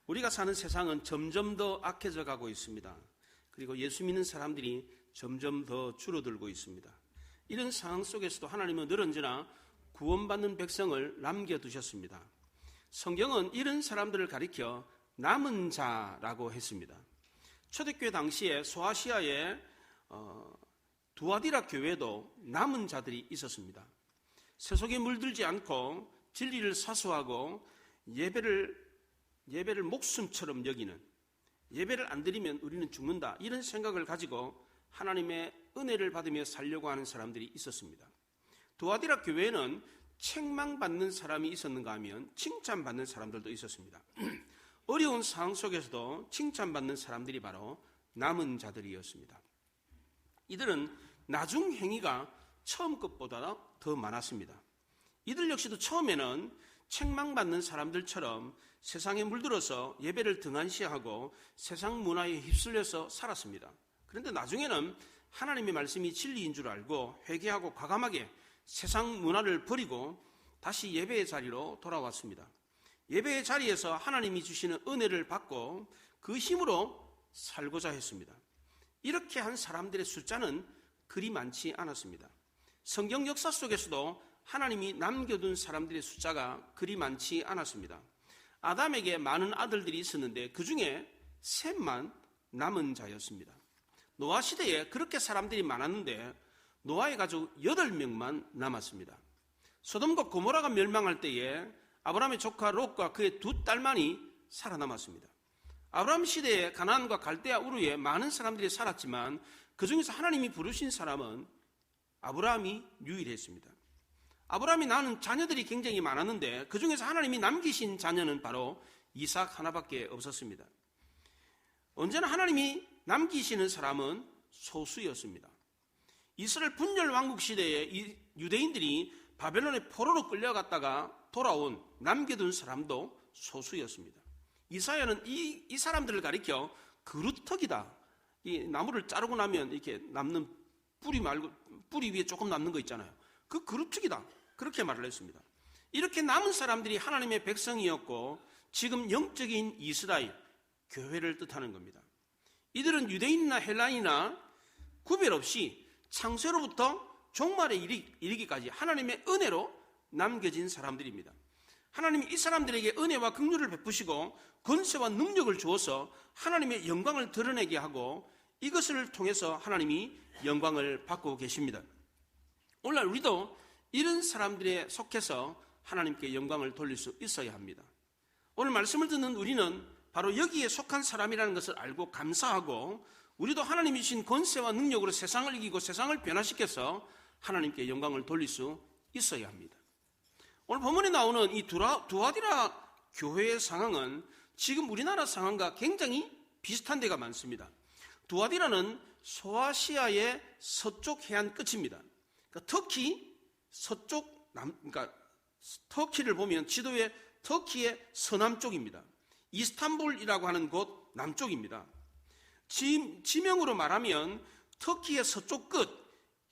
우리가 사는 세상은 점점 더 악해져 가고 있습니다. 그리고 예수 믿는 사람들이 점점 더 줄어들고 있습니다. 이런 상황 속에서도 하나님은 늘 언제나 구원받는 백성을 남겨두셨습니다. 성경은 이런 사람들을 가리켜 남은 자라고 했습니다. 초대교회 당시에 소아시아의 두아디라 교회도 남은 자들이 있었습니다. 세속에 물들지 않고 진리를 사수하고 예배를 목숨처럼 여기는, 예배를 안 드리면 우리는 죽는다, 이런 생각을 가지고 하나님의 은혜를 받으며 살려고 하는 사람들이 있었습니다. 두아디라 교회는 책망받는 사람이 있었는가 하면 칭찬받는 사람들도 있었습니다. 어려운 상황 속에서도 칭찬받는 사람들이 바로 남은 자들이었습니다. 이들은 나중 행위가 처음 것보다 더 많았습니다. 이들 역시도 처음에는 책망받는 사람들처럼 세상에 물들어서 예배를 등한시하고 세상 문화에 휩쓸려서 살았습니다. 그런데 나중에는 하나님의 말씀이 진리인 줄 알고 회개하고 과감하게 세상 문화를 버리고 다시 예배의 자리로 돌아왔습니다. 예배의 자리에서 하나님이 주시는 은혜를 받고 그 힘으로 살고자 했습니다. 이렇게 한 사람들의 숫자는 그리 많지 않았습니다. 성경 역사 속에서도 하나님이 남겨둔 사람들의 숫자가 그리 많지 않았습니다. 아담에게 많은 아들들이 있었는데 그 중에 셋만 남은 자였습니다. 노아 시대에 그렇게 사람들이 많았는데 노아의 가족 8명만 남았습니다. 소돔과 고모라가 멸망할 때에 아브라함의 조카 롯과 그의 2딸만이 살아남았습니다. 아브라함 시대에 가나안과 갈대아 우르에 많은 사람들이 살았지만 그 중에서 하나님이 부르신 사람은 아브라함이 유일했습니다. 아브라함이 낳은 자녀들이 굉장히 많았는데 그 중에서 하나님이 남기신 자녀는 바로 이삭 하나밖에 없었습니다. 언제나 하나님이 남기시는 사람은 소수였습니다. 이스라엘 분열 왕국 시대에 유대인들이 바벨론의 포로로 끌려갔다가 돌아온 남겨둔 사람도 소수였습니다. 이사야는 이 사람들을 가리켜 그루터기다. 이 나무를 자르고 나면 이렇게 남는 뿌리 말고 뿌리 위에 조금 남는 거 있잖아요. 그 그루터기다. 그렇게 말을 했습니다. 이렇게 남은 사람들이 하나님의 백성이었고 지금 영적인 이스라엘, 교회를 뜻하는 겁니다. 이들은 유대인이나 헬라인이나 구별 없이 창세로부터 종말에 이르기까지 하나님의 은혜로 남겨진 사람들입니다. 하나님이 이 사람들에게 은혜와 긍휼을 베푸시고 권세와 능력을 주어서 하나님의 영광을 드러내게 하고 이것을 통해서 하나님이 영광을 받고 계십니다. 오늘날 우리도 이런 사람들에 속해서 하나님께 영광을 돌릴 수 있어야 합니다. 오늘 말씀을 듣는 우리는 바로 여기에 속한 사람이라는 것을 알고 감사하고 우리도 하나님이 주신 권세와 능력으로 세상을 이기고 세상을 변화시켜서 하나님께 영광을 돌릴 수 있어야 합니다. 오늘 본문에 나오는 이 두아디라 교회의 상황은 지금 우리나라 상황과 굉장히 비슷한 데가 많습니다. 두아디라는 소아시아의 서쪽 해안 끝입니다. 그러니까 터키 서쪽 그러니까 터키를 보면 지도에 터키의 서남쪽입니다. 이스탄불이라고 하는 곳 남쪽입니다. 지명으로 말하면 터키의 서쪽 끝,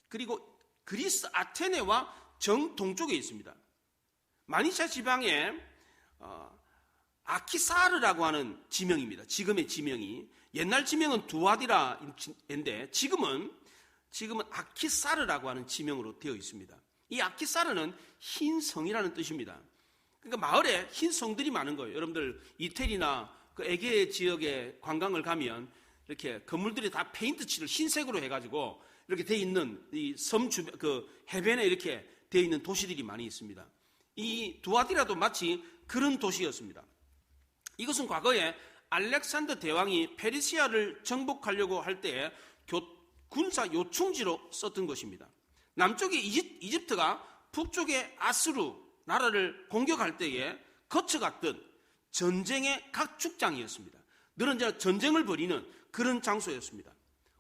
그리고 그리스 아테네와 정동쪽에 있습니다. 마니차 지방에 아키사르라고 하는 지명입니다. 지금의 지명이. 옛날 지명은 두아디라인데 지금은 아키사르라고 하는 지명으로 되어 있습니다. 이 아키사르는 흰 성이라는 뜻입니다. 그러니까 마을에 흰 성들이 많은 거예요. 여러분들 이태리나 그 에게 지역에 관광을 가면 이렇게 건물들이 다 페인트 칠을 흰색으로 해가지고 이렇게 돼 있는 이 섬 주변 그 해변에 이렇게 돼 있는 도시들이 많이 있습니다. 이 두아디라도 마치 그런 도시였습니다. 이것은 과거에 알렉산더 대왕이 페르시아를 정복하려고 할 때에 군사 요충지로 썼던 것입니다. 남쪽의 이집트가 북쪽의 아수르 나라를 공격할 때에 거쳐갔던 전쟁의 각축장이었습니다. 늘 언제나 전쟁을 벌이는 그런 장소였습니다.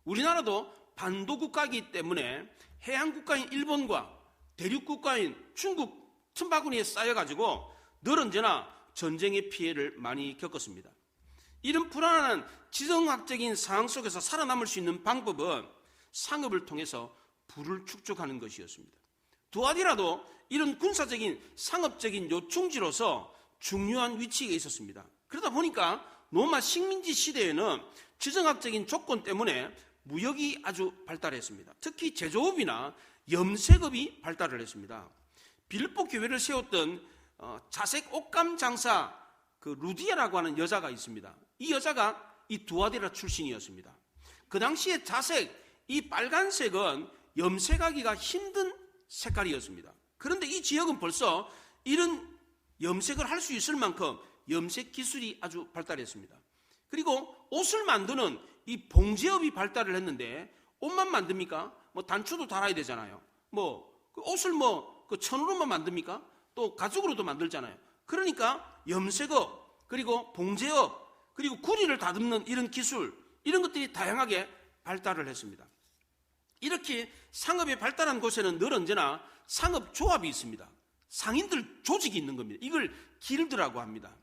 우리나라도 반도국가이기 때문에 해양국가인 일본과 대륙국가인 중국 틈바구니에 쌓여가지고 늘 언제나 전쟁의 피해를 많이 겪었습니다. 이런 불안한 지정학적인 상황 속에서 살아남을 수 있는 방법은 상업을 통해서 부를 축적하는 것이었습니다. 두아디라도 이런 군사적인 상업적인 요충지로서 중요한 위치에 있었습니다. 그러다 보니까 로마 식민지 시대에는 지정학적인 조건 때문에 무역이 아주 발달했습니다. 특히 제조업이나 염색업이 발달을 했습니다. 빌립보 교회를 세웠던 자색 옷감 장사 루디아라고 하는 여자가 있습니다. 이 여자가 이 두아디라 출신이었습니다. 그 당시에 자색, 이 빨간색은 염색하기가 힘든 색깔이었습니다. 그런데 이 지역은 벌써 이런 염색을 할 수 있을 만큼 염색 기술이 아주 발달했습니다. 그리고 옷을 만드는 이 봉제업이 발달을 했는데, 옷만 만듭니까? 단추도 달아야 되잖아요. 옷을 천으로만 만듭니까? 또 가죽으로도 만들잖아요. 그러니까 염색업, 그리고 봉제업, 그리고 구리를 다듬는 이런 기술, 이런 것들이 다양하게 발달을 했습니다. 이렇게 상업이 발달한 곳에는 늘 언제나 상업조합이 있습니다. 상인들 조직이 있는 겁니다. 이걸 길드라고 합니다.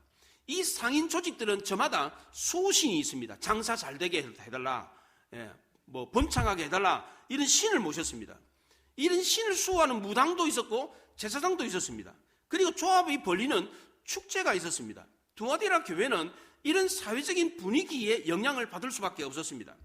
이 상인 조직들은 저마다 수신이 있습니다. 장사 잘 되게 해달라, 번창하게 해달라, 이런 신을 모셨습니다. 이런 신을 수호하는 무당도 있었고 제사장도 있었습니다. 그리고 조합이 벌리는 축제가 있었습니다. 두아디라 교회는 이런 사회적인 분위기에 영향을 받을 수밖에 없었습니다.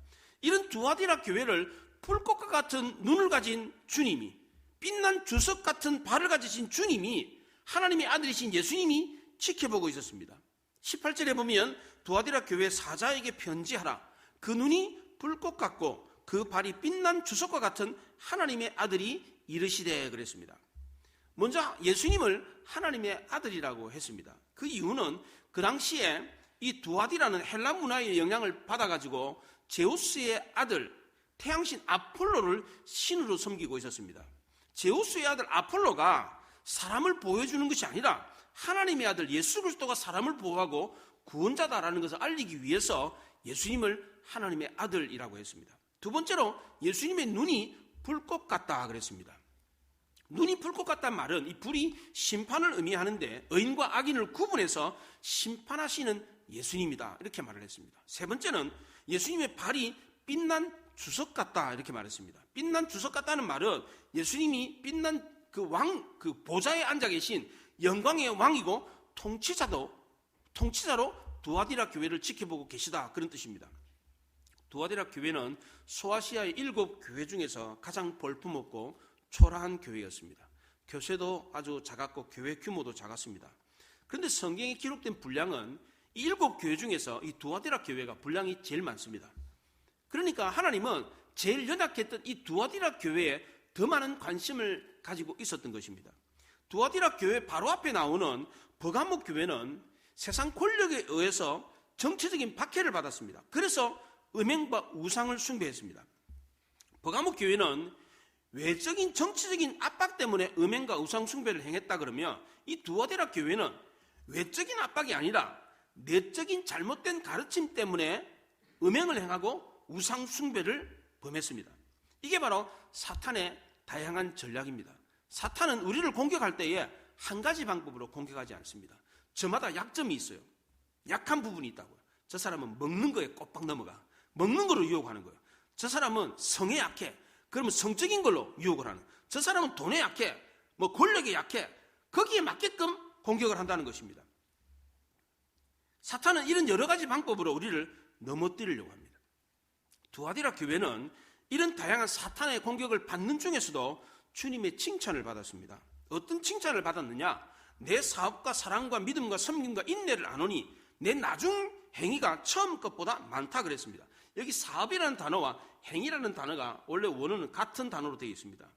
이런 두아디라 교회를 풀꽃과 같은 눈을 가진 주님이, 빛난 주석 같은 발을 가지신 주님이, 하나님의 아들이신 예수님이 지켜보고 있었습니다. 18절에 보면 두아디라 교회 사자에게 편지하라. 그 눈이 불꽃 같고 그 발이 빛난 주석과 같은 하나님의 아들이 이르시되 그랬습니다. 먼저 예수님을 하나님의 아들이라고 했습니다. 그 이유는 그 당시에 이 두아디라는 헬라 문화의 영향을 받아가지고 제우스의 아들 태양신 아폴로를 신으로 섬기고 있었습니다. 제우스의 아들 아폴로가 사람을 보호해주는 것이 아니라 하나님의 아들 예수 그리스도가 사람을 보호하고 구원자다라는 것을 알리기 위해서 예수님을 하나님의 아들이라고 했습니다. 두 번째로 예수님의 눈이 불꽃 같다 그랬습니다. 눈이 불꽃 같다는 말은 이 불이 심판을 의미하는데 의인과 악인을 구분해서 심판하시는 예수님이다, 이렇게 말을 했습니다. 세 번째는 예수님의 발이 빛난 주석 같다, 이렇게 말했습니다. 빛난 주석 같다는 말은 예수님이 빛난 그 보좌에 앉아 계신 영광의 왕이고 통치자로 두아디라 교회를 지켜보고 계시다, 그런 뜻입니다. 두아디라 교회는 소아시아의 7 교회 중에서 가장 볼품없고 초라한 교회였습니다. 교세도 아주 작았고 교회 규모도 작았습니다. 그런데 성경에 기록된 분량은 이 7 교회 중에서 이 두아디라 교회가 분량이 제일 많습니다. 그러니까 하나님은 제일 연약했던 이 두아디라 교회에 더 많은 관심을 가지고 있었던 것입니다. 두아디라 교회 바로 앞에 나오는 버가모 교회는 세상 권력에 의해서 정치적인 박해를 받았습니다. 그래서 음행과 우상을 숭배했습니다. 버가모 교회는 외적인 정치적인 압박 때문에 음행과 우상 숭배를 행했다 그러면, 이 두아디라 교회는 외적인 압박이 아니라 내적인 잘못된 가르침 때문에 음행을 행하고 우상 숭배를 범했습니다. 이게 바로 사탄의 다양한 전략입니다. 사탄은 우리를 공격할 때에 한 가지 방법으로 공격하지 않습니다. 저마다 약점이 있어요. 약한 부분이 있다고요. 저 사람은 먹는 거에 꼬박 넘어가. 먹는 거로 유혹하는 거예요. 저 사람은 성에 약해. 그러면 성적인 걸로 유혹을 하는 거예요. 저 사람은 돈에 약해. 권력에 약해. 거기에 맞게끔 공격을 한다는 것입니다. 사탄은 이런 여러 가지 방법으로 우리를 넘어뜨리려고 합니다. 두아디라 교회는 이런 다양한 사탄의 공격을 받는 중에서도 주님의 칭찬을 받았습니다. 어떤 칭찬을 받았느냐? 내 사업과 사랑과 믿음과 섬김과 인내를 아노니 내 나중 행위가 처음 것보다 많다 그랬습니다. 여기 사업이라는 단어와 행위라는 단어가 원래 원어는 같은 단어로 되어 있습니다.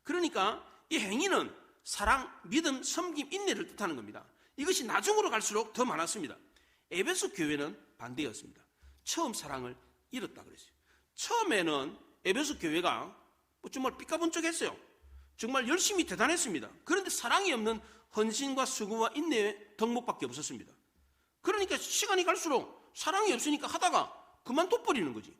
그러니까 이 행위는 사랑, 믿음, 섬김, 인내를 뜻하는 겁니다. 이것이 나중으로 갈수록 더 많았습니다. 에베소 교회는 반대였습니다. 처음 사랑을 잃었다 그랬어요. 처음에는 에베소 교회가 정말 삐까번쩍했어요. 정말 열심히 대단했습니다. 그런데 사랑이 없는 헌신과 수고와 인내의 덕목밖에 없었습니다. 그러니까 시간이 갈수록 사랑이 없으니까 하다가 그만둬버리는 거지.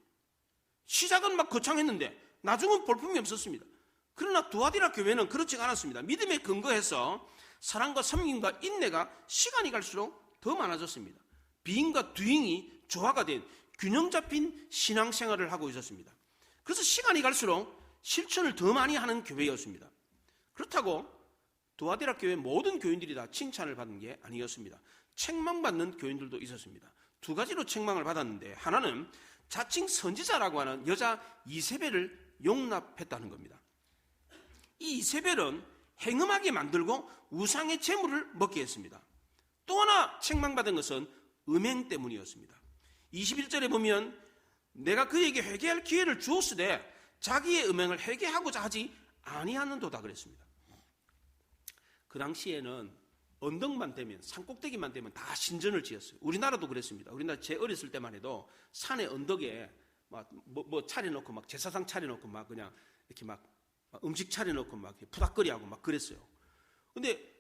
시작은 막 거창했는데 나중은 볼품이 없었습니다. 그러나 두아디라 교회는 그렇지 않았습니다. 믿음에 근거해서 사랑과 섬김과 인내가 시간이 갈수록 더 많아졌습니다. 비인과 두인이 조화가 된 균형 잡힌 신앙생활을 하고 있었습니다. 그래서 시간이 갈수록 실천을 더 많이 하는 교회였습니다. 그렇다고 두아디라 교회 모든 교인들이 다 칭찬을 받은 게 아니었습니다. 책망받는 교인들도 있었습니다. 두 가지로 책망을 받았는데, 하나는 자칭 선지자라고 하는 여자 이세벨을 용납했다는 겁니다. 이 이세벨은 행음하게 만들고 우상의 재물을 먹게 했습니다. 또 하나 책망받은 것은 음행 때문이었습니다. 21절에 보면 내가 그에게 회개할 기회를 주었으되 자기의 음행을 회개하고자 하지 아니하는도다 그랬습니다. 그 당시에는 언덕만 되면, 산꼭대기만 되면 다 신전을 지었어요. 우리나라도 그랬습니다. 우리나라 제 어렸을 때만 해도 산의 언덕에 뭐 차려놓고 막 제사상 차려놓고 막 그냥 이렇게 막 음식 차려놓고 막 푸닥거리하고 막 그랬어요. 근데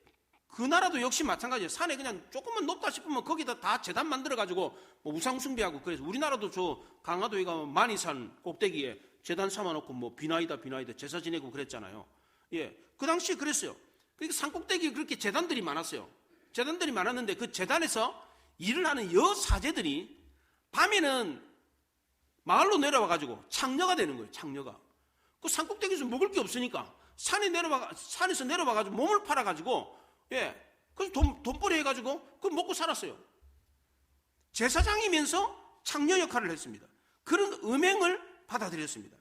그 나라도 역시 마찬가지예요. 산에 그냥 조금만 높다 싶으면 거기다 다 재단 만들어가지고 뭐 우상숭배하고 그래서 우리나라도 저 강화도에 가면 만이산 꼭대기에 재단 삼아놓고 뭐 비나이다 제사 지내고 그랬잖아요. 예, 그 당시에 그랬어요. 그러니까 산 꼭대기에 그렇게 재단들이 많았어요. 재단들이 많았는데 그 재단에서 일을 하는 여사제들이 밤에는 마을로 내려와가지고 창녀가 되는 거예요. 창녀가. 그 산 꼭대기에서 먹을 게 없으니까 산에서 내려와가지고 몸을 팔아가지고, 예, 그래서 돈벌이 해가지고 그거 먹고 살았어요. 제사장이면서 창녀 역할을 했습니다. 그런 음행을 받아들였습니다.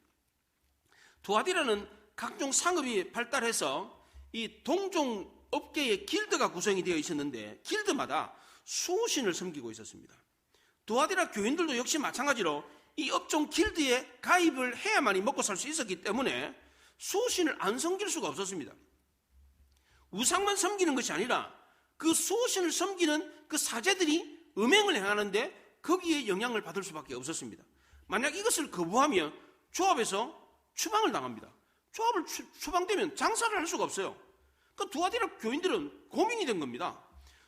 두아디라는 각종 상업이 발달해서 이 동종 업계의 길드가 구성이 되어 있었는데 길드마다 수호신을 섬기고 있었습니다. 두아디라 교인들도 역시 마찬가지로 이 업종 길드에 가입을 해야만이 먹고 살 수 있었기 때문에 수호신을 안 섬길 수가 없었습니다. 우상만 섬기는 것이 아니라 그 수호신을 섬기는 그 사제들이 음행을 행하는데 거기에 영향을 받을 수밖에 없었습니다. 만약 이것을 거부하면 조합에서 추방을 당합니다. 조합을 추방되면 장사를 할 수가 없어요. 그 두아디라 교인들은 고민이 된 겁니다.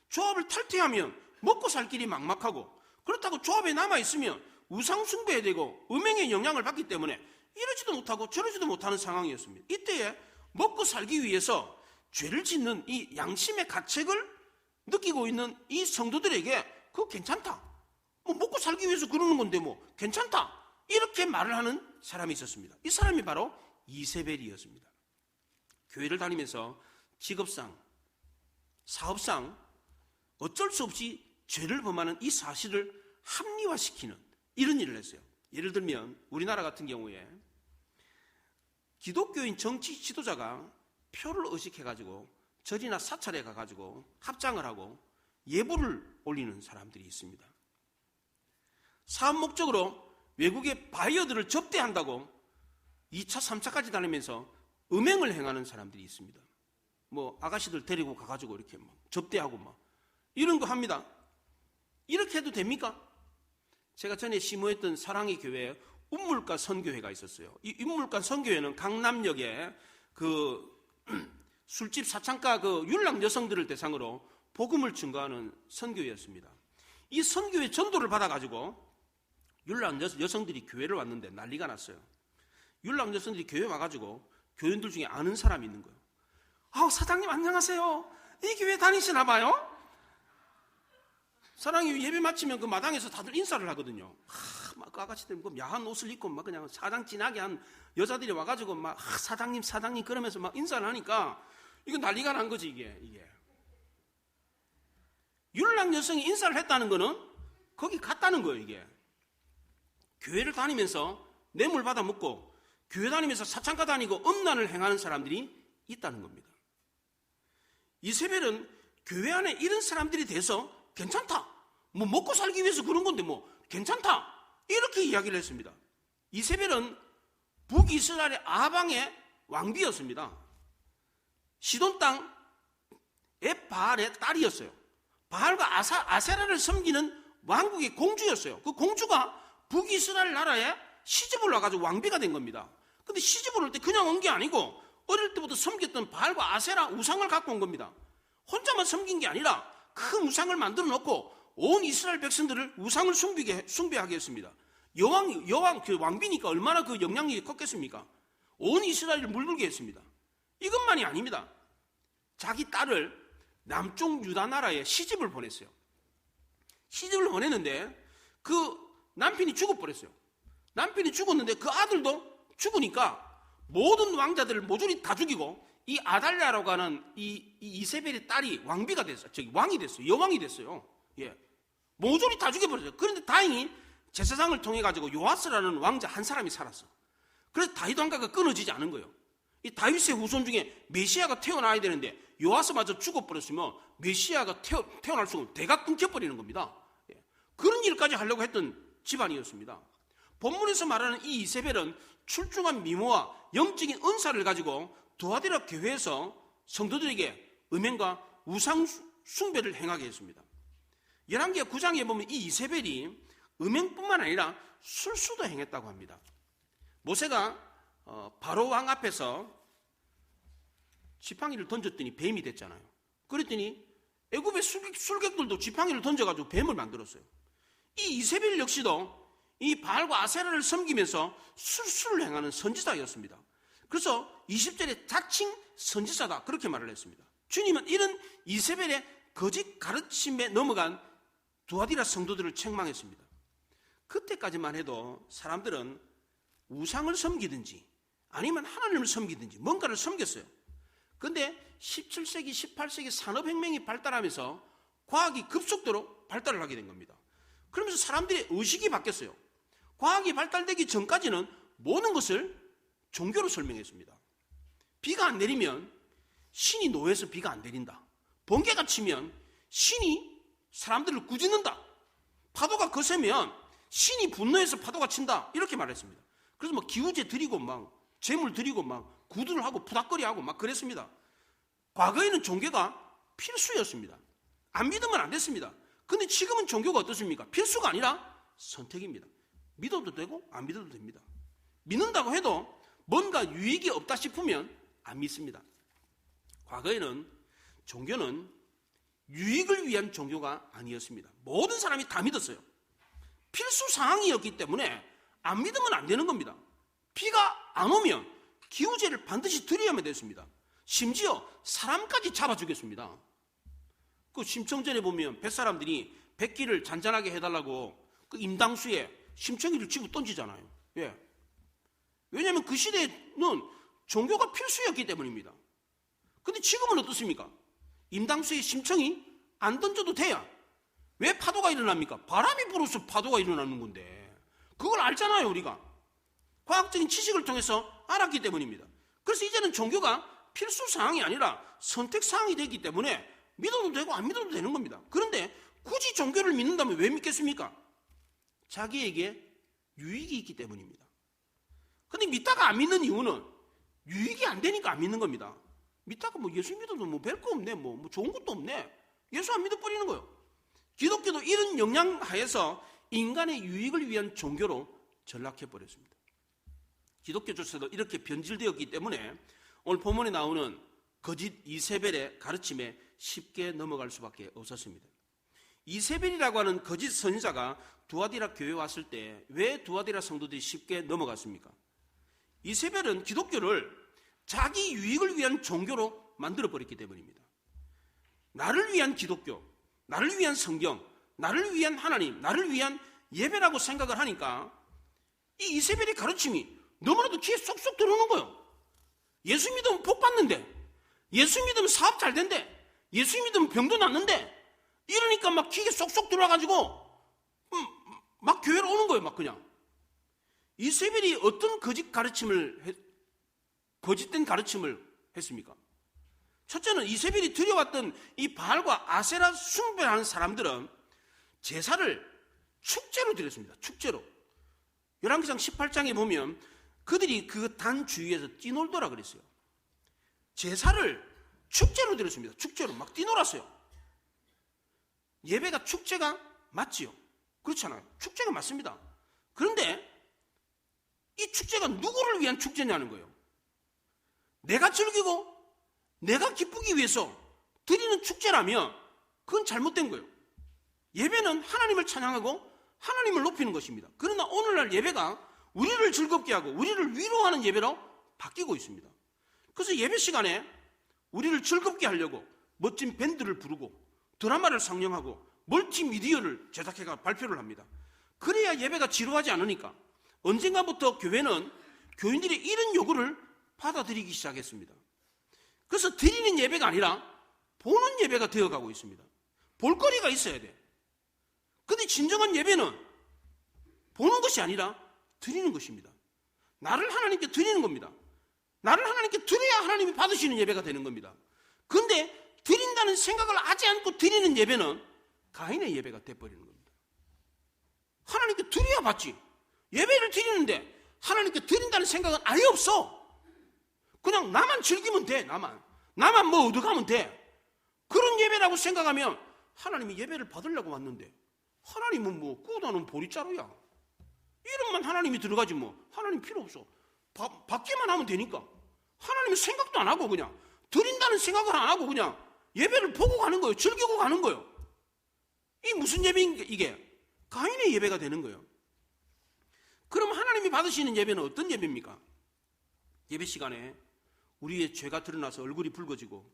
조합을 탈퇴하면 먹고 살 길이 막막하고, 그렇다고 조합에 남아있으면 우상 숭배해야 되고 음행의 영향을 받기 때문에 이러지도 못하고 저러지도 못하는 상황이었습니다. 이때에 먹고 살기 위해서 죄를 짓는 이 양심의 가책을 느끼고 있는 이 성도들에게 그거 괜찮다, 뭐 먹고 살기 위해서 그러는 건데 뭐 괜찮다, 이렇게 말을 하는 사람이 있었습니다. 이 사람이 바로 이세벨이었습니다. 교회를 다니면서 직업상, 사업상 어쩔 수 없이 죄를 범하는 이 사실을 합리화시키는 이런 일을 했어요. 예를 들면 우리나라 같은 경우에 기독교인 정치 지도자가 표를 의식해가지고 절이나 사찰에 가가지고 합장을 하고 예불을 올리는 사람들이 있습니다. 사업 목적으로 외국의 바이어들을 접대한다고 2차, 3차까지 다니면서 음행을 행하는 사람들이 있습니다. 뭐 아가씨들 데리고 가가지고 이렇게 막 접대하고 막 이런 거 합니다. 이렇게 해도 됩니까? 제가 전에 심호했던 사랑의 교회에 운물가 선교회가 있었어요. 이 운물가 선교회는 강남역에 그 술집 사창가 그 율랑 여성들을 대상으로 복음을 증거하는 선교회였습니다. 이 선교회 전도를 받아가지고 율랑 여성들이 교회를 왔는데 난리가 났어요. 율랑 여성들이 교회 와가지고 교인들 중에 아는 사람이 있는 거예요. 사장님 안녕하세요. 이 교회 다니시나 봐요? 사랑이 예배 마치면 그 마당에서 다들 인사를 하거든요. 막 그 아가씨들 뭐 야한 옷을 입고 막 그냥 사장 진하게 한 여자들이 와가지고 막 사장님 그러면서 막 인사를 하니까 이거 난리가 난 거지 이게. 율랑 여성이 인사를 했다는 거는 거기 갔다는 거예요 이게. 교회를 다니면서 뇌물 받아 먹고 교회 다니면서 사창가 다니고 음란을 행하는 사람들이 있다는 겁니다. 이세벨은 교회 안에 이런 사람들이 돼서 괜찮다, 뭐 먹고 살기 위해서 그런 건데 뭐 괜찮다, 이렇게 이야기를 했습니다. 이세벨은 북이스라엘의 아방의 왕비였습니다. 시돈 땅 엣바알의 딸이었어요. 바알과 아세라를 섬기는 왕국의 공주였어요. 그 공주가 북이스라엘 나라에 시집을 와가지고 왕비가 된 겁니다. 근데 시집을 올 때 그냥 온 게 아니고 어릴 때부터 섬겼던 바알과 아세라 우상을 갖고 온 겁니다. 혼자만 섬긴 게 아니라 큰 우상을 만들어 놓고 온 이스라엘 백성들을 우상을 숭배하게 했습니다. 여왕 그 왕비니까 얼마나 그 영향력이 컸겠습니까? 온 이스라엘을 물들게 했습니다. 이것만이 아닙니다. 자기 딸을 남쪽 유다 나라에 시집을 보냈어요. 시집을 보냈는데 그 남편이 죽어버렸어요. 남편이 죽었는데 그 아들도 죽으니까 모든 왕자들을 모조리 다 죽이고 이 아달랴라고 하는 이 이세벨의 딸이 왕비가 됐어요. 왕이 됐어요. 여왕이 됐어요. 모조리 다 죽여버렸어요. 그런데 다행히 제사장을 통해 가지고 요아스라는 왕자 한 사람이 살았어. 그래서 다윗 왕가가 끊어지지 않은 거예요. 이 다윗의 후손 중에 메시아가 태어나야 되는데 요아스마저 죽어버렸으면 메시아가 태어날 수가 없고 대가 끊겨버리는 겁니다. 그런 일까지 하려고 했던 집안이었습니다. 본문에서 말하는 이 이세벨은 출중한 미모와 영적인 은사를 가지고 두아디라 교회에서 성도들에게 음행과 우상 숭배를 행하게 했습니다. 열왕기하 9장에 보면 이 이세벨이 음행뿐만 아니라 술수도 행했다고 합니다. 모세가 바로 왕 앞에서 지팡이를 던졌더니 뱀이 됐잖아요. 그랬더니 애굽의 술객들도 지팡이를 던져가지고 뱀을 만들었어요. 이 이세벨 역시도 이 바알과 아세라를 섬기면서 술수를 행하는 선지자였습니다. 그래서 20절에 자칭 선지자다 그렇게 말을 했습니다. 주님은 이런 이세벨의 거짓 가르침에 넘어간 두아디라 성도들을 책망했습니다. 그때까지만 해도 사람들은 우상을 섬기든지 아니면 하나님을 섬기든지 뭔가를 섬겼어요. 그런데 17세기, 18세기 산업혁명이 발달하면서 과학이 급속도로 발달을 하게 된 겁니다. 그러면서 사람들의 의식이 바뀌었어요. 과학이 발달되기 전까지는 모든 것을 종교로 설명했습니다. 비가 안 내리면 신이 노해서 비가 안 내린다. 번개가 치면 신이 사람들을 꾸짖는다. 파도가 거세면 신이 분노해서 파도가 친다. 이렇게 말했습니다. 그래서 막 기우제 드리고 막 재물 드리고 막 구두를 하고 푸닥거리 하고 막 그랬습니다. 과거에는 종교가 필수였습니다. 안 믿으면 안 됐습니다. 근데 지금은 종교가 어떻습니까? 필수가 아니라 선택입니다. 믿어도 되고 안 믿어도 됩니다. 믿는다고 해도 뭔가 유익이 없다 싶으면 안 믿습니다. 과거에는 종교는 유익을 위한 종교가 아니었습니다. 모든 사람이 다 믿었어요. 필수 사항이었기 때문에 안 믿으면 안 되는 겁니다. 비가 안 오면 기우제를 반드시 드려야만 됐습니다. 심지어 사람까지 잡아 죽였습니다. 그 심청전에 보면 뱃사람들이 백기를 잔잔하게 해달라고 그 임당수에 심청이를 쥐고 던지잖아요. 왜냐하면 그 시대에는 종교가 필수였기 때문입니다. 근데 지금은 어떻습니까? 임당수의 심청이 안 던져도 돼야. 왜 파도가 일어납니까? 바람이 불어서 파도가 일어나는 건데 그걸 알잖아요. 우리가 과학적인 지식을 통해서 알았기 때문입니다. 그래서 이제는 종교가 필수 사항이 아니라 선택 사항이 되기 때문에 믿어도 되고 안 믿어도 되는 겁니다. 그런데 굳이 종교를 믿는다면 왜 믿겠습니까? 자기에게 유익이 있기 때문입니다. 근데 믿다가 안 믿는 이유는 유익이 안 되니까 안 믿는 겁니다. 믿다가 뭐 예수 믿어도 뭐 별 거 없네, 뭐 좋은 것도 없네. 예수 안 믿어버리는 거예요. 기독교도 이런 영향 하에서 인간의 유익을 위한 종교로 전락해버렸습니다. 기독교조차도 이렇게 변질되었기 때문에 오늘 본문에 나오는 거짓 이세벨의 가르침에 쉽게 넘어갈 수밖에 없었습니다. 이세벨이라고 하는 거짓 선지자가 두아디라 교회에 왔을 때 왜 두아디라 성도들이 쉽게 넘어갔습니까? 이세벨은 기독교를 자기 유익을 위한 종교로 만들어버렸기 때문입니다. 나를 위한 기독교, 나를 위한 성경, 나를 위한 하나님, 나를 위한 예배라고 생각을 하니까 이 이세벨의 가르침이 너무나도 귀에 쏙쏙 들어오는 거예요. 예수 믿으면 복 받는데, 예수 믿으면 사업 잘 된대, 예수 믿으면 병도 낫는데, 이러니까 막 귀에 쏙쏙 들어와가지고 막 교회로 오는 거예요. 막 그냥. 이세벨이 어떤 거짓된 가르침을 했습니까? 첫째는 이세벨이 들여왔던 이 바알과 아세라 숭배하는 사람들은 제사를 축제로 드렸습니다. 축제로. 열왕기상 18장에 보면 그들이 그 단 주위에서 뛰놀더라 그랬어요. 제사를 축제로 드렸습니다. 축제로 막 뛰놀았어요. 예배가 축제가 맞지요? 그렇잖아요. 축제가 맞습니다. 그런데 이 축제가 누구를 위한 축제냐는 거예요. 내가 즐기고 내가 기쁘기 위해서 드리는 축제라면 그건 잘못된 거예요. 예배는 하나님을 찬양하고 하나님을 높이는 것입니다. 그러나 오늘날 예배가 우리를 즐겁게 하고 우리를 위로하는 예배로 바뀌고 있습니다. 그래서 예배 시간에 우리를 즐겁게 하려고 멋진 밴드를 부르고 드라마를 상영하고 멀티미디어를 제작해서 발표를 합니다. 그래야 예배가 지루하지 않으니까 언젠가부터 교회는 교인들의 이런 요구를 받아들이기 시작했습니다. 그래서 드리는 예배가 아니라 보는 예배가 되어가고 있습니다. 볼거리가 있어야 돼. 근데 진정한 예배는 보는 것이 아니라 드리는 것입니다. 나를 하나님께 드리는 겁니다. 나를 하나님께 드려야 하나님이 받으시는 예배가 되는 겁니다. 근데 드린다는 생각을 하지 않고 드리는 예배는 가인의 예배가 돼버리는 겁니다. 하나님께 드려야 받지. 예배를 드리는데 하나님께 드린다는 생각은 아예 없어. 그냥 나만 즐기면 돼. 나만 뭐 얻어가면 돼. 그런 예배라고 생각하면 하나님이 예배를 받으려고 왔는데 하나님은 뭐 꾸다는 보리자루야. 이름만 하나님이 들어가지 뭐. 하나님 필요 없어. 받기만 하면 되니까. 하나님은 생각도 안 하고 그냥 드린다는 생각을 안 하고 그냥 예배를 보고 가는 거예요. 즐기고 가는 거예요. 이게 무슨 예배인가? 이게 가인의 예배가 되는 거예요. 그럼 하나님이 받으시는 예배는 어떤 예배입니까? 예배 시간에 우리의 죄가 드러나서 얼굴이 붉어지고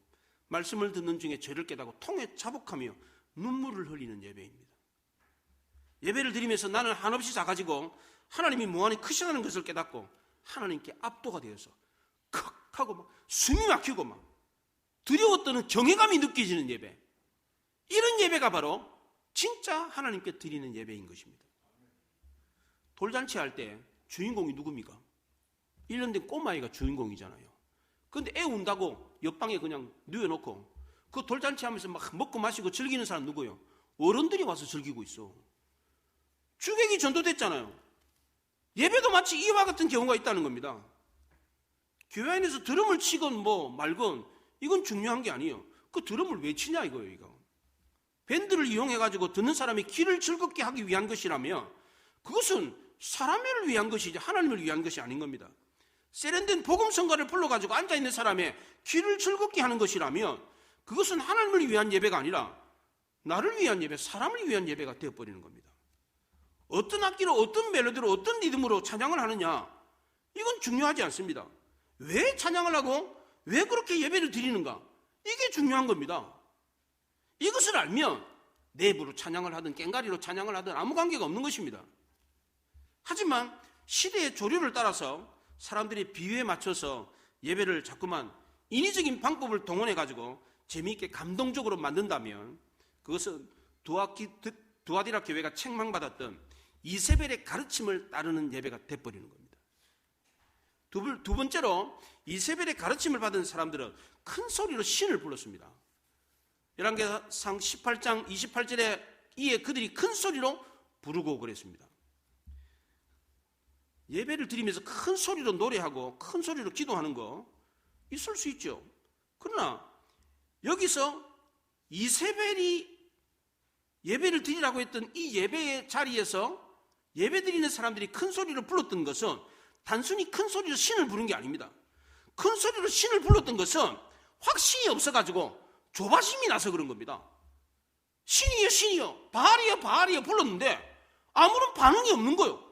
말씀을 듣는 중에 죄를 깨닫고 통에 자복하며 눈물을 흘리는 예배입니다. 예배를 드리면서 나는 한없이 작아지고 하나님이 무한히 크시다는 것을 깨닫고 하나님께 압도가 되어서 컥 하고 막 숨이 막히고 막 두려웠던 경외감이 느껴지는 예배, 이런 예배가 바로 진짜 하나님께 드리는 예배인 것입니다. 돌잔치 할 때 주인공이 누굽니까? 1년 된 꼬마애가 주인공이잖아요. 그런데 애 운다고 옆방에 그냥 누워놓고 그 돌잔치 하면서 막 먹고 마시고 즐기는 사람 누구예요? 어른들이 와서 즐기고 있어. 주객이 전도됐잖아요. 예배도 마치 이와 같은 경우가 있다는 겁니다. 교회 안에서 드럼을 치건 뭐 말건 이건 중요한 게 아니에요. 그 드럼을 왜 치냐 이거예요. 이거 밴드를 이용해가지고 듣는 사람이 귀를 즐겁게 하기 위한 것이라면 그것은 사람을 위한 것이지 하나님을 위한 것이 아닌 겁니다. 세련된 복음성가를 불러가지고 앉아있는 사람의 귀를 즐겁게 하는 것이라면 그것은 하나님을 위한 예배가 아니라 나를 위한 예배, 사람을 위한 예배가 되어버리는 겁니다. 어떤 악기로, 어떤 멜로디로, 어떤 리듬으로 찬양을 하느냐, 이건 중요하지 않습니다. 왜 찬양을 하고 왜 그렇게 예배를 드리는가, 이게 중요한 겁니다. 이것을 알면 내부로 찬양을 하든 꽹과리로 찬양을 하든 아무 관계가 없는 것입니다. 하지만 시대의 조류를 따라서 사람들이 비유에 맞춰서 예배를 자꾸만 인위적인 방법을 동원해가지고 재미있게 감동적으로 만든다면 그것은 두아디라 교회가 책망받았던 이세벨의 가르침을 따르는 예배가 돼버리는 겁니다. 두 번째로 이세벨의 가르침을 받은 사람들은 큰 소리로 신을 불렀습니다. 열왕기상 18장 28절에 이에 그들이 큰 소리로 부르고 그랬습니다. 예배를 드리면서 큰 소리로 노래하고 큰 소리로 기도하는 거 있을 수 있죠. 그러나 여기서 이세벨이 예배를 드리라고 했던 이 예배의 자리에서 예배 드리는 사람들이 큰 소리로 불렀던 것은 단순히 큰 소리로 신을 부른 게 아닙니다. 큰 소리로 신을 불렀던 것은 확신이 없어가지고 조바심이 나서 그런 겁니다. 신이여 신이여 바알이여 바알이여 불렀는데 아무런 반응이 없는 거예요.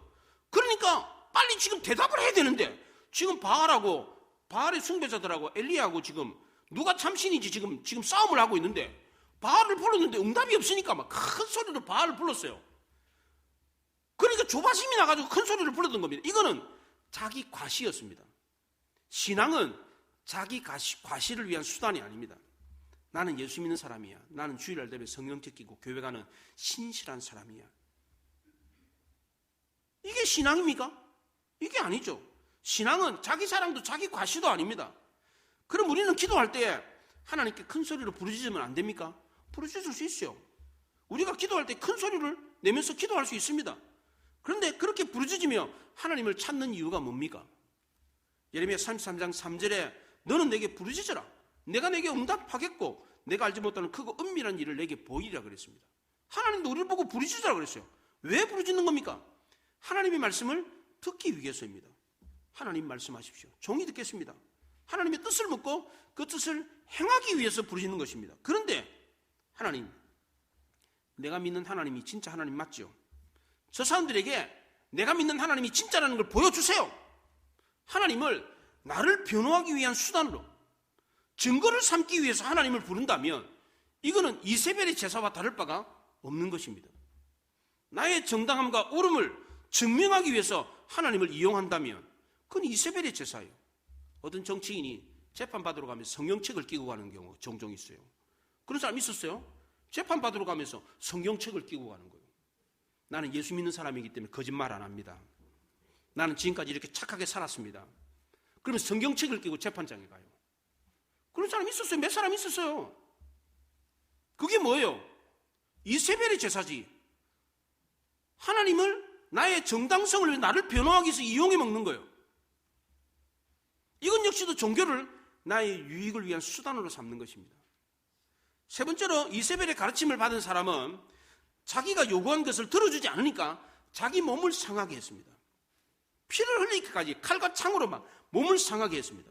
그러니까 빨리 지금 대답을 해야 되는데 지금 바알하고 바알의 숭배자들하고 엘리야하고 지금 누가 참신인지 지금 싸움을 하고 있는데 바알을 불렀는데 응답이 없으니까 막 큰 소리로 바알을 불렀어요. 그러니까 조바심이 나가지고 큰 소리를 불렀던 겁니다. 이거는 자기 과시였습니다. 신앙은 자기 과시를 위한 수단이 아닙니다. 나는 예수 믿는 사람이야. 나는 주일날 되면 성령 지키고 교회 가는 신실한 사람이야. 이게 신앙입니까? 이게 아니죠. 신앙은 자기 사랑도 자기 과시도 아닙니다. 그럼 우리는 기도할 때 하나님께 큰 소리로 부르짖으면 안 됩니까? 부르짖을 수 있어요. 우리가 기도할 때 큰 소리를 내면서 기도할 수 있습니다. 그런데 그렇게 부르짖으며 하나님을 찾는 이유가 뭡니까? 예레미야 33장 3절에 너는 내게 부르짖어라. 내가 내게 응답하겠고 내가 알지 못하는 크고 은밀한 일을 내게 보이리라 그랬습니다. 하나님도 우리를 보고 부르짖으라 그랬어요. 왜 부르짖는 겁니까? 하나님의 말씀을 듣기 위해서입니다. 하나님 말씀하십시오. 종이 듣겠습니다. 하나님의 뜻을 묻고 그 뜻을 행하기 위해서 부르짖는 것입니다. 그런데 하나님, 내가 믿는 하나님이 진짜 하나님 맞죠? 저 사람들에게 내가 믿는 하나님이 진짜라는 걸 보여주세요. 하나님을 나를 변호하기 위한 수단으로 증거를 삼기 위해서 하나님을 부른다면 이거는 이세벨의 제사와 다를 바가 없는 것입니다. 나의 정당함과 옳음을 증명하기 위해서 하나님을 이용한다면 그건 이세벨의 제사예요. 어떤 정치인이 재판받으러 가면서 성경책을 끼고 가는 경우 종종 있어요. 그런 사람 있었어요? 재판받으러 가면서 성경책을 끼고 가는 거예요. 나는 예수 믿는 사람이기 때문에 거짓말 안 합니다. 나는 지금까지 이렇게 착하게 살았습니다. 그러면 성경책을 끼고 재판장에 가요. 그런 사람이 있었어요. 몇 사람 있었어요. 그게 뭐예요? 이세벨의 제사지. 하나님을 나의 정당성을 위해 나를 변호하기 위해서 이용해 먹는 거예요. 이건 역시도 종교를 나의 유익을 위한 수단으로 삼는 것입니다. 세 번째로 이세벨의 가르침을 받은 사람은 자기가 요구한 것을 들어주지 않으니까 자기 몸을 상하게 했습니다. 피를 흘리기까지 칼과 창으로 막 몸을 상하게 했습니다.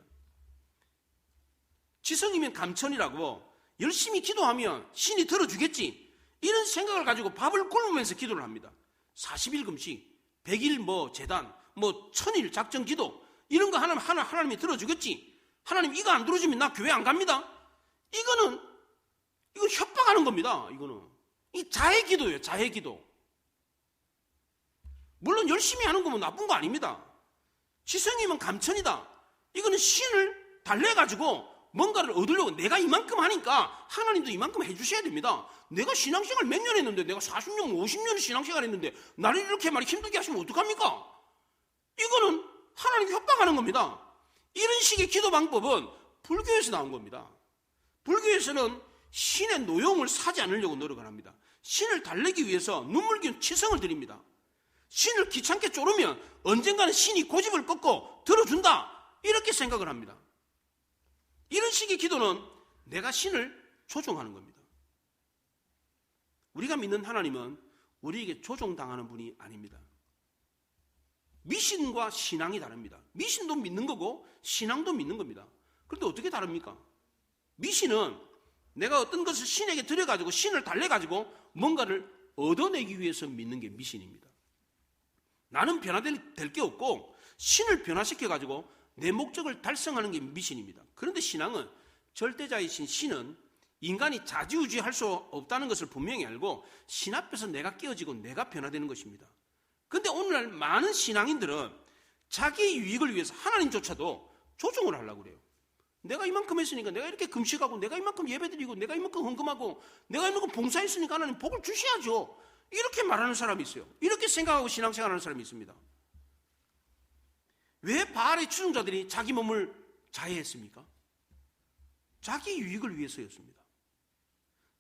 지성이면 감천이라고 열심히 기도하면 신이 들어주겠지, 이런 생각을 가지고 밥을 굶으면서 기도를 합니다. 40일 금식, 100일 제단, 1000일 작정 기도, 이런 거 하나님이 들어주겠지. 하나님 이거 안 들어주면 나 교회 안 갑니다. 이거 협박하는 겁니다. 이 자해 기도예요. 자해 기도. 물론 열심히 하는 거면 나쁜 거 아닙니다. 지성이면 감천이다. 이거는 신을 달래가지고 뭔가를 얻으려고 내가 이만큼 하니까 하나님도 이만큼 해주셔야 됩니다. 내가 신앙생활 몇 년 했는데, 내가 40년, 50년 신앙생활 했는데 나를 이렇게 힘들게 하시면 어떡합니까? 이거는 하나님 협박하는 겁니다. 이런 식의 기도 방법은 불교에서 나온 겁니다. 불교에서는 신의 노용을 사지 않으려고 노력을 합니다. 신을 달래기 위해서 눈물겨운 치성을 드립니다. 신을 귀찮게 쪼르면 언젠가는 신이 고집을 꺾고 들어준다, 이렇게 생각을 합니다. 이런 식의 기도는 내가 신을 조종하는 겁니다. 우리가 믿는 하나님은 우리에게 조종당하는 분이 아닙니다. 미신과 신앙이 다릅니다. 미신도 믿는 거고 신앙도 믿는 겁니다. 그런데 어떻게 다릅니까? 미신은 내가 어떤 것을 신에게 드려가지고 신을 달래가지고 뭔가를 얻어내기 위해서 믿는 게 미신입니다. 나는 변화될 게 없고 신을 변화시켜가지고 내 목적을 달성하는 게 미신입니다. 그런데 신앙은, 절대자이신 신은 인간이 자지우지할 수 없다는 것을 분명히 알고 신 앞에서 내가 깨어지고 내가 변화되는 것입니다. 그런데 오늘날 많은 신앙인들은 자기 유익을 위해서 하나님조차도 조종을 하려고 그래요. 내가 이만큼 했으니까, 내가 이렇게 금식하고, 내가 이만큼 예배드리고, 내가 이만큼 헌금하고, 내가 이만큼 봉사했으니까 하나님 복을 주셔야죠, 이렇게 말하는 사람이 있어요. 이렇게 생각하고 신앙생활하는 사람이 있습니다. 왜 바알의 추종자들이 자기 몸을 자해했습니까? 자기 유익을 위해서였습니다.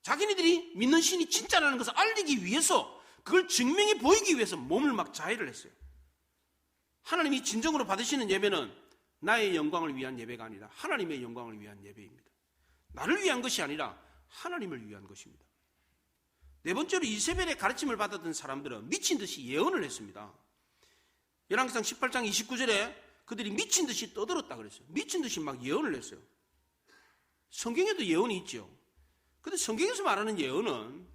자기네들이 믿는 신이 진짜라는 것을 알리기 위해서, 그걸 증명해 보이기 위해서 몸을 막 자해를 했어요. 하나님이 진정으로 받으시는 예배는 나의 영광을 위한 예배가 아니라 하나님의 영광을 위한 예배입니다. 나를 위한 것이 아니라 하나님을 위한 것입니다. 네 번째로 이세벨의 가르침을 받았던 사람들은 미친 듯이 예언을 했습니다. 열왕기상 18장 29절에 그들이 미친 듯이 떠들었다 그랬어요. 미친 듯이 막 예언을 했어요. 성경에도 예언이 있죠. 그런데 성경에서 말하는 예언은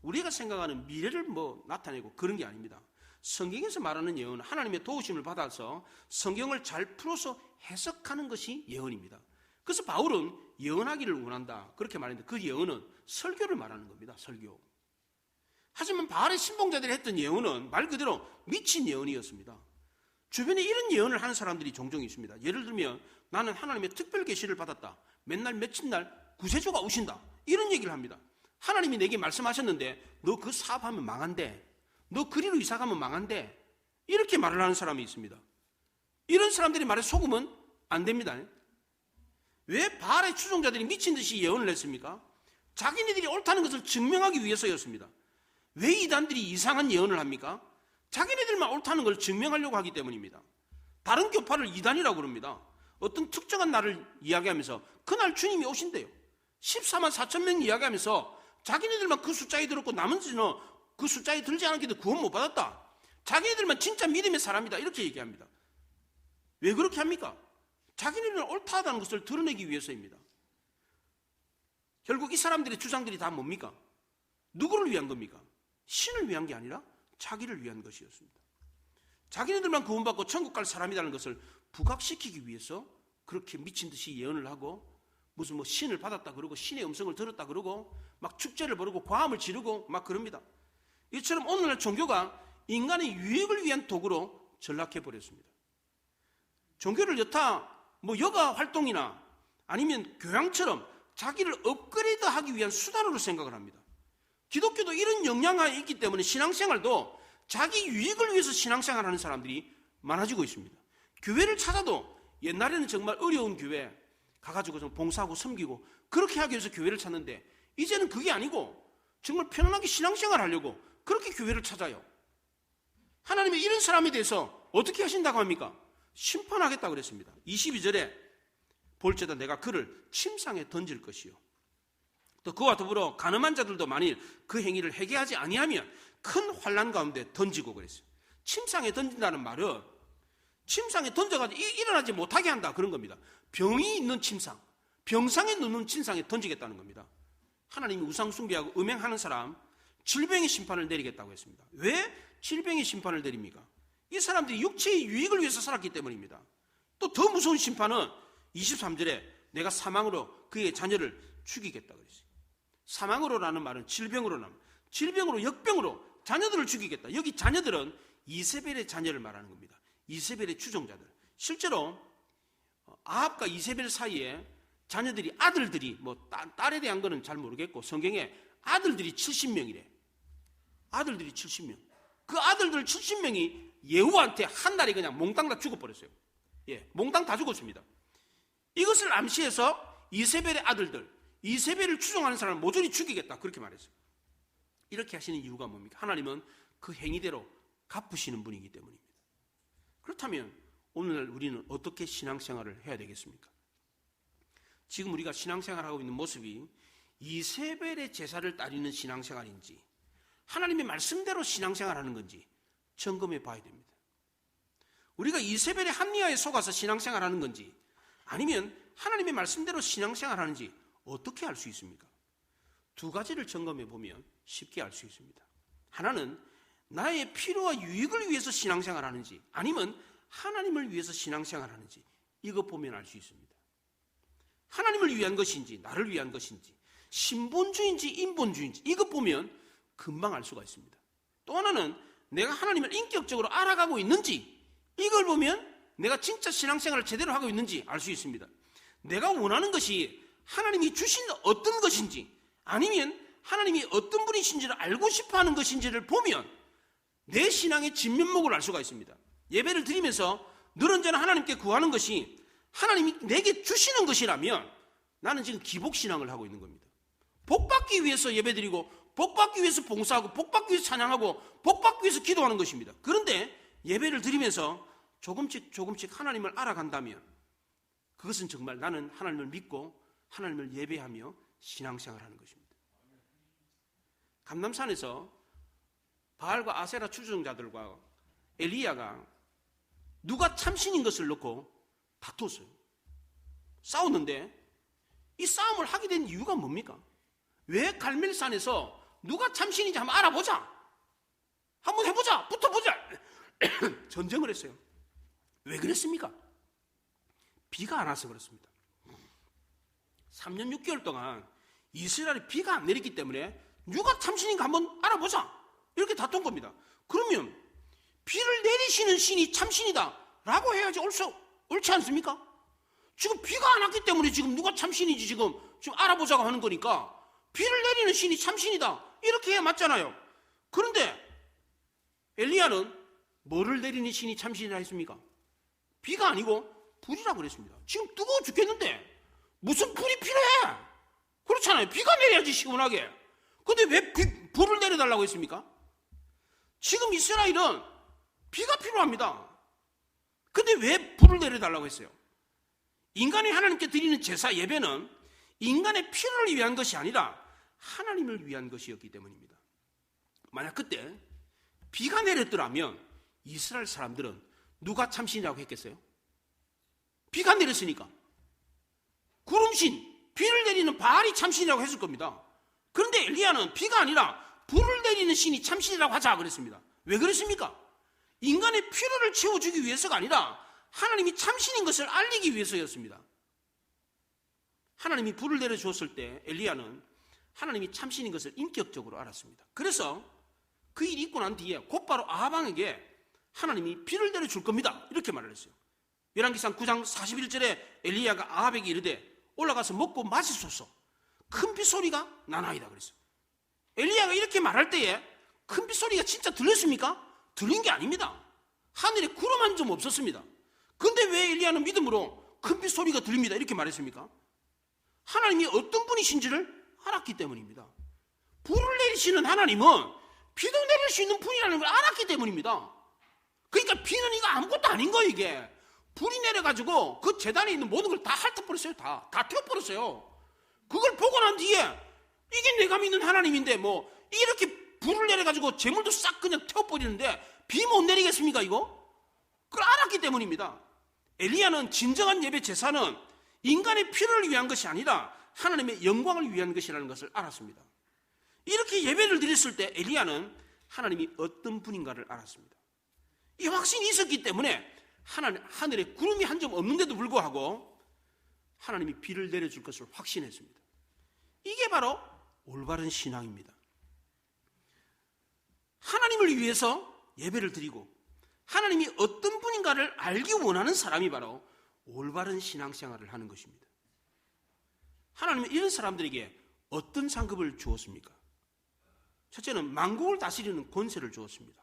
우리가 생각하는 미래를 나타내고 그런 게 아닙니다. 성경에서 말하는 예언은 하나님의 도우심을 받아서 성경을 잘 풀어서 해석하는 것이 예언입니다. 그래서 바울은 예언하기를 원한다, 그렇게 말했는데 그 예언은 설교를 말하는 겁니다. 설교. 하지만 바알의 신봉자들이 했던 예언은 말 그대로 미친 예언이었습니다. 주변에 이런 예언을 하는 사람들이 종종 있습니다. 예를 들면 나는 하나님의 특별 계시를 받았다, 맨날 며칠 날 구세주가 오신다, 이런 얘기를 합니다. 하나님이 내게 말씀하셨는데 너 그 사업하면 망한대, 너 그리로 이사가면 망한대, 이렇게 말을 하는 사람이 있습니다. 이런 사람들이 말에 속으면 안 됩니다. 왜 바알의 추종자들이 미친 듯이 예언을 했습니까? 자기네들이 옳다는 것을 증명하기 위해서였습니다. 왜 이단들이 이상한 예언을 합니까? 자기네들만 옳다는 걸 증명하려고 하기 때문입니다. 다른 교파를 이단이라고 부릅니다. 어떤 특정한 날을 이야기하면서 그날 주님이 오신대요. 14만 4천 명 이야기하면서 자기네들만 그 숫자에 들었고 나머지는 그 숫자에 들지 않았기도 구원 못 받았다, 자기네들만 진짜 믿음의 사람이다, 이렇게 얘기합니다. 왜 그렇게 합니까? 자기네들은 옳다는 것을 드러내기 위해서입니다. 결국 이 사람들의 주장들이 다 뭡니까? 누구를 위한 겁니까? 신을 위한 게 아니라 자기를 위한 것이었습니다. 자기네들만 구원받고 천국 갈 사람이라는 것을 부각시키기 위해서 그렇게 미친 듯이 예언을 하고, 무슨 신을 받았다 그러고 신의 음성을 들었다 그러고 막 축제를 벌이고 과음을 지르고 막 그럽니다. 이처럼 오늘날 종교가 인간의 유익을 위한 도구로 전락해 버렸습니다. 종교를 여타 여가 활동이나 아니면 교양처럼 자기를 업그레이드하기 위한 수단으로 생각을 합니다. 기독교도 이런 영향이 있기 때문에 신앙생활도 자기 유익을 위해서 신앙생활하는 사람들이 많아지고 있습니다. 교회를 찾아도 옛날에는 정말 어려운 교회 가가지고 좀 봉사하고 섬기고 그렇게 하기 위해서 교회를 찾는데 이제는 그게 아니고 정말 편안하게 신앙생활 하려고 그렇게 교회를 찾아요. 하나님이 이런 사람에 대해서 어떻게 하신다고 합니까? 심판하겠다고 그랬습니다. 22절에 볼지어다 내가 그를 침상에 던질 것이요. 또 그와 더불어 간음한 자들도 만일 그 행위를 회개하지 아니하면 큰 환난 가운데 던지고 그랬어요. 침상에 던진다는 말은 침상에 던져가지고 일어나지 못하게 한다 그런 겁니다. 병이 있는 침상, 병상에 누는 침상에 던지겠다는 겁니다. 하나님이 우상 숭배하고 음행하는 사람 질병의 심판을 내리겠다고 했습니다. 왜 질병의 심판을 내립니까? 이 사람들이 육체의 유익을 위해서 살았기 때문입니다. 또 더 무서운 심판은 23절에 내가 사망으로 그의 자녀를 죽이겠다고 그랬어요. 사망으로라는 말은 질병으로 역병으로 자녀들을 죽이겠다. 여기 자녀들은 이세벨의 자녀를 말하는 겁니다. 이세벨의 추종자들. 실제로 아합과 이세벨 사이에 자녀들이 아들들이 딸에 대한 거는 잘 모르겠고 성경에 아들들이 70명이래. 아들들이 70명. 그 아들들 70명이 예후한테 한 날에 그냥 몽땅 다 죽어버렸어요. 예, 몽땅 다 죽었습니다. 이것을 암시해서 이세벨의 아들들, 이세벨을 추종하는 사람을 모조리 죽이겠다 그렇게 말했어요. 이렇게 하시는 이유가 뭡니까? 하나님은 그 행위대로 갚으시는 분이기 때문입니다. 그렇다면 오늘날 우리는 어떻게 신앙생활을 해야 되겠습니까? 지금 우리가 신앙생활하고 있는 모습이 이세벨의 제사를 따르는 신앙생활인지 하나님의 말씀대로 신앙생활하는 건지 점검해 봐야 됩니다. 우리가 이세벨의 합리화에 속아서 신앙생활하는 건지 아니면 하나님의 말씀대로 신앙생활하는지 어떻게 알 수 있습니까? 두 가지를 점검해 보면 쉽게 알 수 있습니다. 하나는 나의 필요와 유익을 위해서 신앙생활하는지 아니면 하나님을 위해서 신앙생활하는지 이것 보면 알 수 있습니다. 하나님을 위한 것인지 나를 위한 것인지 신본주의인지 인본주의인지 이것 보면 금방 알 수가 있습니다. 또 하나는 내가 하나님을 인격적으로 알아가고 있는지 이걸 보면 내가 진짜 신앙생활을 제대로 하고 있는지 알 수 있습니다. 내가 원하는 것이 하나님이 주신 어떤 것인지 아니면 하나님이 어떤 분이신지를 알고 싶어하는 것인지를 보면 내 신앙의 진면목을 알 수가 있습니다. 예배를 드리면서 늘 언제나 하나님께 구하는 것이 하나님이 내게 주시는 것이라면 나는 지금 기복신앙을 하고 있는 겁니다. 복받기 위해서 예배드리고 복받기 위해서 봉사하고 복받기 위해서 찬양하고 복받기 위해서 기도하는 것입니다. 그런데 예배를 드리면서 조금씩 하나님을 알아간다면 그것은 정말 나는 하나님을 믿고 하나님을 예배하며 신앙생활하는 것입니다. 감람산에서 바알과 아세라 추종자들과 엘리야가 누가 참신인 것을 놓고 다퉜어요. 싸웠는데 이 싸움을 하게 된 이유가 뭡니까? 왜 갈멜산에서 누가 참신인지 한번 알아보자, 한번 해보자, 붙어보자 전쟁을 했어요. 왜 그랬습니까? 비가 안 와서 그렇습니다. 3년 6개월 동안 이스라엘에 비가 안 내렸기 때문에 누가 참신인가 한번 알아보자 이렇게 다툰 겁니다. 그러면 비를 내리시는 신이 참신이다 라고 해야지 옳지 않습니까? 지금 비가 안 왔기 때문에 지금 누가 참신인지 지금 알아보자고 하는 거니까 비를 내리는 신이 참신이다 이렇게 해야 맞잖아요. 그런데 엘리야는 뭐를 내리는 신이 참신이라 했습니까? 비가 아니고 불이라고 그랬습니다. 지금 뜨거워 죽겠는데 무슨 불이 필요해? 그렇잖아요. 비가 내려야지 시원하게. 근데 왜 불을 내려달라고 했습니까? 지금 이스라엘은 비가 필요합니다. 근데 왜 불을 내려달라고 했어요? 인간이 하나님께 드리는 제사 예배는 인간의 필요를 위한 것이 아니라 하나님을 위한 것이었기 때문입니다. 만약 그때 비가 내렸더라면 이스라엘 사람들은 누가 참신이라고 했겠어요? 비가 내렸으니까 구름신, 비를 내리는 바알이 참신이라고 했을 겁니다. 그런데 엘리야는 비가 아니라 불을 내리는 신이 참신이라고 하자 그랬습니다. 왜 그랬습니까? 인간의 필요를 채워주기 위해서가 아니라 하나님이 참신인 것을 알리기 위해서였습니다. 하나님이 불을 내려주었을 때 엘리야는 하나님이 참신인 것을 인격적으로 알았습니다. 그래서 그 일이 있고 난 뒤에 곧바로 아합 왕에게 하나님이 비를 내려줄 겁니다 이렇게 말을 했어요. 열왕기상 9장 41절에 엘리야가 아합에게 이르되 올라가서 먹고 마시소서 큰 빗소리가 나나이다 그랬어요. 엘리야가 이렇게 말할 때에 큰 빗소리가 진짜 들렸습니까? 들린 게 아닙니다. 하늘에 구름 한 점 없었습니다. 근데 왜 엘리야는 믿음으로 큰 빗소리가 들립니다 이렇게 말했습니까? 하나님이 어떤 분이신지를 알았기 때문입니다. 불을 내리시는 하나님은 비도 내릴 수 있는 분이라는 걸 알았기 때문입니다. 그러니까 비는 이거 아무것도 아닌 거예요. 이게 불이 내려가지고 그 재단에 있는 모든 걸 다 핥아버렸어요. 다 태워버렸어요. 그걸 보고 난 뒤에 이게 내가 믿는 하나님인데 뭐 이렇게 불을 내려가지고 재물도 싹 그냥 태워버리는데 비 못 내리겠습니까 이거? 그걸 알았기 때문입니다. 엘리야는 진정한 예배 제사는 인간의 필요를 위한 것이 아니라 하나님의 영광을 위한 것이라는 것을 알았습니다. 이렇게 예배를 드렸을 때 엘리야는 하나님이 어떤 분인가를 알았습니다. 이 확신이 있었기 때문에 하늘에 구름이 한 점 없는데도 불구하고 하나님이 비를 내려줄 것을 확신했습니다. 이게 바로 올바른 신앙입니다. 하나님을 위해서 예배를 드리고 하나님이 어떤 분인가를 알기 원하는 사람이 바로 올바른 신앙생활을 하는 것입니다. 하나님은 이런 사람들에게 어떤 상급을 주었습니까? 첫째는 만국을 다스리는 권세를 주었습니다.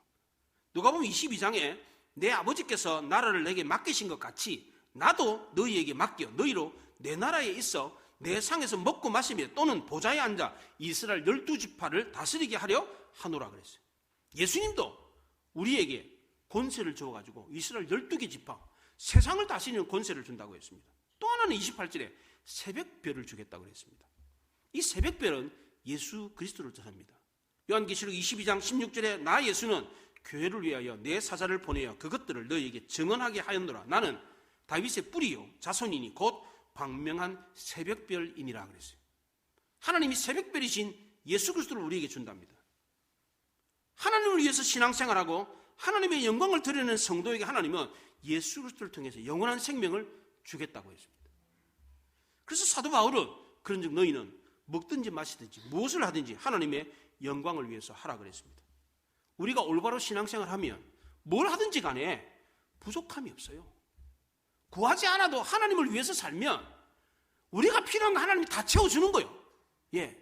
누가복음 22장에 내 아버지께서 나라를 내게 맡기신 것 같이 나도 너희에게 맡겨 너희로 내 나라에 있어 내 상에서 먹고 마시며 또는 보좌에 앉아 이스라엘 12지파를 다스리게 하려 하노라 그랬어요. 예수님도 우리에게 권세를 주어가지고 이스라엘 12개 지파 세상을 다스리는 권세를 준다고 했습니다. 또 하나는 28절에 새벽별을 주겠다고 했습니다. 이 새벽별은 예수 그리스도를 뜻합니다. 요한계시록 22장 16절에 나 예수는 교회를 위하여 내 사자를 보내어 그것들을 너희에게 증언하게 하였노라. 나는 다윗의 뿌리요 자손이니 곧 광명한 새벽별이니라 그랬어요. 하나님이 새벽별이신 예수 그리스도를 우리에게 준답니다. 하나님을 위해서 신앙생활하고 하나님의 영광을 드리는 성도에게 하나님은 예수 그리스도를 통해서 영원한 생명을 주겠다고 했습니다. 그래서 사도 바울은 그런즉 너희는 먹든지 마시든지 무엇을 하든지 하나님의 영광을 위해서 하라 그랬습니다. 우리가 올바로 신앙생활을 하면 뭘 하든지 간에 부족함이 없어요. 구하지 않아도 하나님을 위해서 살면 우리가 필요한 거 하나님이 다 채워주는 거예요. 예.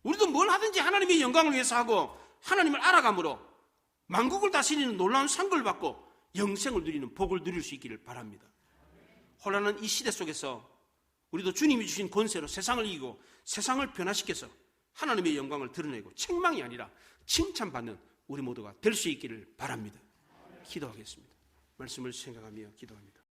우리도 뭘 하든지 하나님의 영광을 위해서 하고 하나님을 알아감으로 만국을 다스리는 놀라운 상급을 받고 영생을 누리는 복을 누릴 수 있기를 바랍니다. 혼란한 이 시대 속에서 우리도 주님이 주신 권세로 세상을 이기고 세상을 변화시켜서 하나님의 영광을 드러내고 책망이 아니라 칭찬받는 우리 모두가 될 수 있기를 바랍니다. 기도하겠습니다. 말씀을 생각하며 기도합니다.